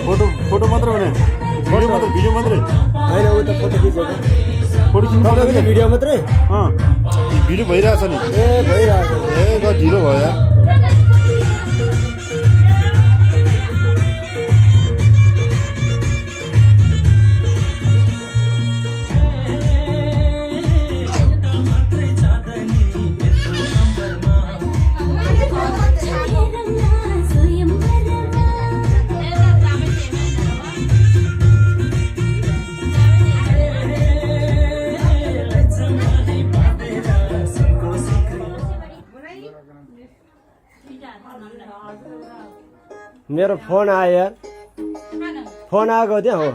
photo मात्र भने video मात्रै होइन उ त फोटो खिचेको फोटो तपाईँको त भिडियो मात्रै भिडियो भइरहेछ नि ए भइरहेको ए ढिलो भयो यार मेरो फोन आयो यार फोन आएको त्यहाँ हो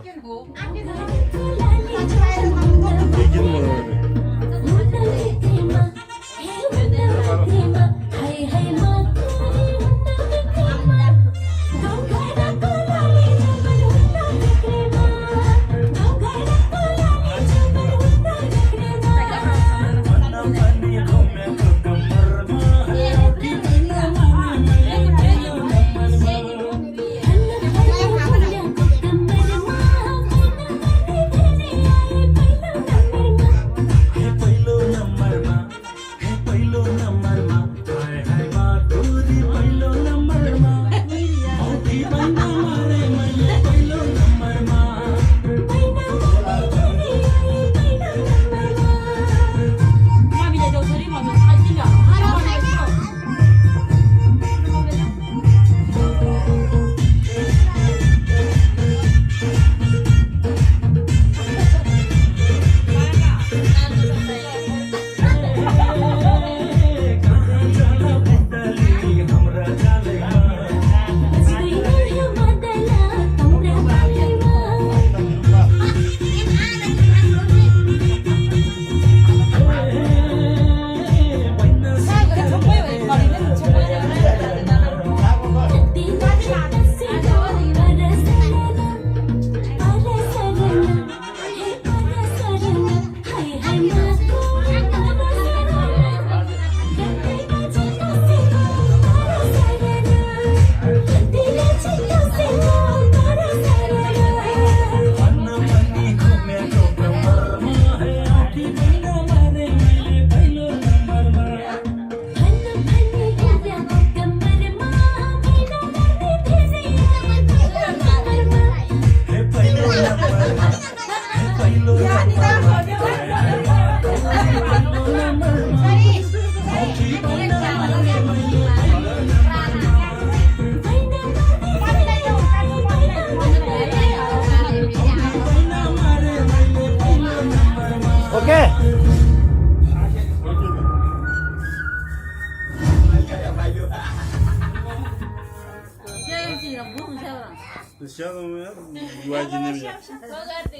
ओके Сейчас у меня